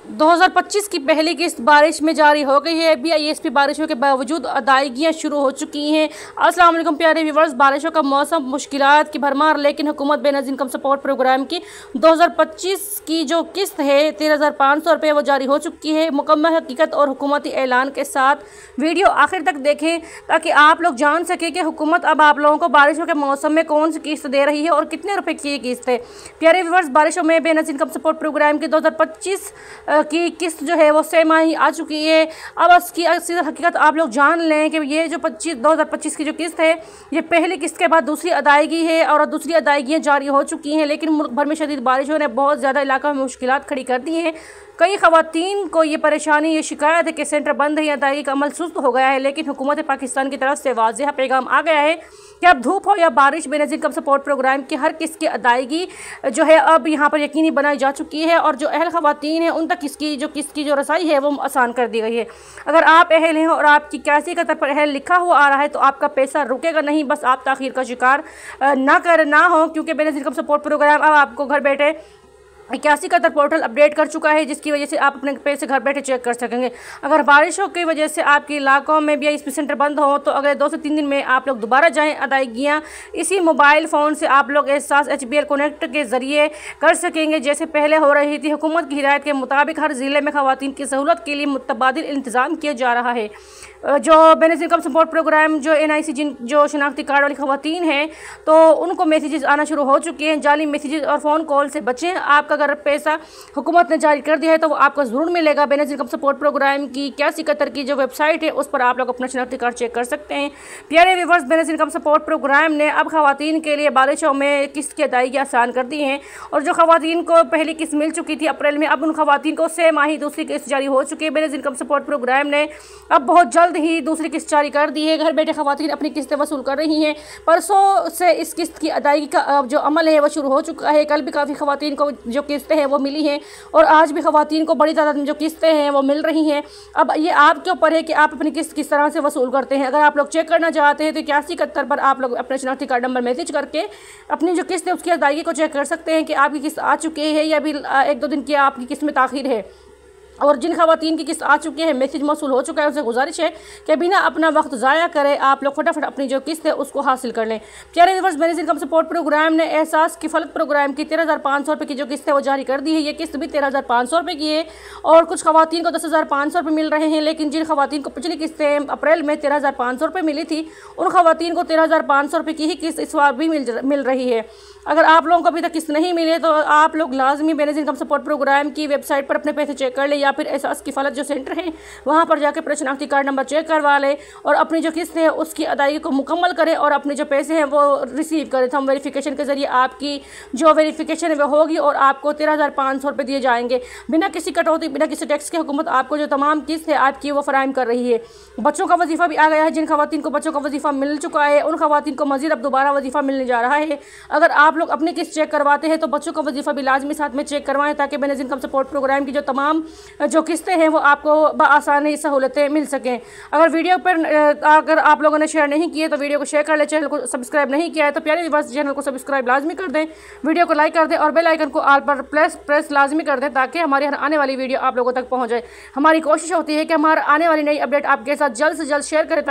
2025 की पहली किस्त बारिश में जारी हो गई है। बीआईएसपी बारिशों के बावजूद अदायगियां शुरू हो चुकी हैं। अस्सलाम वालेकुम प्यारे व्यूवर्स, बारिशों का मौसम, मुश्किलात की भरमार, लेकिन हुकूमत बेनज़ीर इनकम सपोर्ट प्रोग्राम की 2025 की जो किस्त है 13,500 रुपये वो जारी हो चुकी है। मुकम्मल हकीकत और हुकूमती ऐलान के साथ वीडियो आखिर तक देखें ताकि आप लोग जान सकें कि हुकूमत अब आप लोगों को बारिशों के मौसम में कौन सी किस्त दे रही है और कितने रुपये की ये किस्त है। प्यारे व्यूवर्स, बारिशों में बेनज़ीर इनकम सपोर्ट प्रोग्राम की 2025 की किस्त जो है वो सेमाही आ चुकी है। अब इसकी असल हकीकत आप लोग जान लें कि ये जो 2025 की जो किस्त है ये पहली किस्त के बाद दूसरी अदायगी है और दूसरी अदायगियाँ जारी हो चुकी हैं। लेकिन मुल्क भर में शदीद बारिशों ने बहुत ज़्यादा इलाका में मुश्किलात खड़ी कर दी हैं। कई ख़वातीन को ये परेशानी, ये शिकायत है कि सेंटर बंद है या अदायगी का अमल सुस्त हो गया है। लेकिन हुकूमत पाकिस्तान की तरफ से वाज़ेह पैगाम आ गया है कि अब धूप हो या बारिश, बेनज़ीर इनकम सपोर्ट प्रोग्राम की हर किस्त की अदायगी जो है अब यहाँ पर यकीनी बनाई जा चुकी है और जो अहल ख़वातीन हैं उन तक इसकी जो किस्त की जो रसाई है वो आसान कर दी गई है। अगर आप अहल हैं और आपकी इक्यासी कतर पर अहल लिखा हुआ आ रहा है तो आपका पैसा रुकेगा नहीं, बस आप ताख़ीर का शिकार ना हो, क्योंकि बेनज़ीर इनकम सपोर्ट प्रोग्राम अब आपको घर बैठे 81 कतर पोर्टल अपडेट कर चुका है, जिसकी वजह से आप अपने पैसे घर बैठे चेक कर सकेंगे। अगर बारिशों की वजह से आपके इलाकों में बीआईएसपी सेंटर बंद हो तो अगले 2 से 3 दिन में आप लोग दोबारा जाएं। अदायगियाँ इसी मोबाइल फ़ोन से आप लोग एहसास HBL कनेक्ट के ज़रिए कर सकेंगे जैसे पहले हो रही थी। हुकूमत की हिदायत के मुताबिक हर ज़िले में ख़वातीन की सहूलत के लिए मुतबादिल इंतज़ाम किया जा रहा है। जो बेनज़ीर इनकम सपोर्ट प्रोग्राम जो NIC जो शनाख्ती कार्ड वाली ख़वातीन हैं तो उनको मैसेजेस आना शुरू हो चुके हैं। जाली मैसेजेस और फ़ोन कॉल से बचें। आपका अगर पैसा हुकूमत ने जारी कर दिया है तो वो आपको ज़रूर मिलेगा। बेनज़ीर इनकम सपोर्ट प्रोग्राम की 81 कतर की जो वेबसाइट है उस पर आप लोग अपना शनाख्ती कार्ड चेक कर सकते हैं। प्यारे viewers, Benazir income support programme ने अब ख़वातीन के लिए बारिशों में किस्त की अदायगी आसान कर दी हैं और जो ख़वातीन को पहली किस्त मिल चुकी थी अप्रैल में, अब उन ख़वातीन को सेमाही दूसरी किस्त जारी हो चुकी है। बेनज़ीर इनकम सपोर्ट प्रोग्राम ने अब बहुत जल्द ही दूसरी किस्त जारी कर दी है। घर बैठे ख़वातीन अपनी किस्तें वसूल कर रही हैं। परसों से इस किस्त की अदायगी का जो अमल है वो शुरू हो चुका है। कल भी काफ़ी ख़वातीन को जो किस्तें हैं वो मिली हैं और आज भी ख़वातीन को बड़ी तादाद में जो किस्तें हैं वो मिल रही हैं। अब ये आपके ऊपर है कि आप अपनी किस्त किस तरह से वसूल करते हैं। अगर आप लोग चेक करना चाहते हैं तो 81 कतर पर आप लोग अपने शनाख्ती कार्ड नंबर मैसेज करके अपनी जो किस्त है उसकी अदायगी को चेक कर सकते हैं कि आपकी किस्त आ चुकी है या अभी 1-2 दिन की आपकी किस्त में ताख़ीर है। और जिन ख़वातीन की किस्त आ चुकी है, मैसेज मौसूल हो चुका है, उनसे गुजारिश है कि बिना अपना वक्त ज़ाया करें आप लोग फटाफट अपनी जो किस्त है उसको हासिल कर लें। प्यारे viewers, Benazir income support programme ने एहसास किफ़लत प्रोग्राम की 13,500 रुपये की जो किस्त है वो जारी कर दी है। ये किस्त भी 13,500 रुपये की है और कुछ ख़वातीन को 10,500 रुपये मिल रहे हैं। लेकिन जिन ख़वातीन को पिछली किस्तें अप्रैल में 13,500 रुपये मिली थी उन ख़वातीन को 13,500 रुपये की ही किस्त इस बार भी मिल रही है। अगर आप लोगों को अभी तक किस्त नहीं मिले तो आप लोग लाजमी बेनज़ीर इनकम सपोर्ट प्रोग्राम की वेबसाइट पर अपने पैसे चेक कर लें या फिर एहसास किफ़ालत जो सेंटर हैं वहाँ पर जाकर अपना शनाख्ती कार्ड नंबर चेक करवा लें और अपनी जो किस्त है उसकी अदायगी को मुकम्मल करें और अपने जो पैसे हैं वो रिसीव करें। थंब वेरिफिकेशन के ज़रिए आपकी जो वेरिफिकेशन है वो होगी और आपको 13,500 रुपये दिए जाएंगे बिना किसी कटौती, बिना किसी टैक्स के। हुकूमत आपको जो तमाम किस्त है आपकी वो फराहम कर रही है। बच्चों का वजीफ़ा भी आ गया है। जिन ख़वातीन को बच्चों का वजीफ़ा मिल चुका है उन ख़वातीन को मज़ीद अब दोबारा वजीफ़ा मिलने जा रहा है। अगर आप लोग अपनी किस्त चेक करवाते हैं तो बच्चों का वजीफ़ा भी लाजमी साथ में चेक करवाएं ताकि बेनज़ीर इनकम सपोर्ट प्रोग्राम की जो तमाम जो किस्तें हैं वो आपको बआसानी सहूलतें मिल सकें। अगर वीडियो पर अगर आप लोगों ने शेयर नहीं किए तो वीडियो को शेयर कर लें। चैनल को सब्सक्राइब नहीं किया है तो प्यारे व्यूअर्स चैनल को सब्सक्राइब लाजमी कर दें, वीडियो को लाइक कर दें और बेल आइकन को ऑल पर प्रेस लाजमी कर दें ताकि हमारी हर आने वाली वीडियो आप लोगों तक पहुँच जाए। हमारी कोशिश होती है कि हमारा आने वाली नई अपडेट आपके साथ जल्द से जल्द शेयर करें।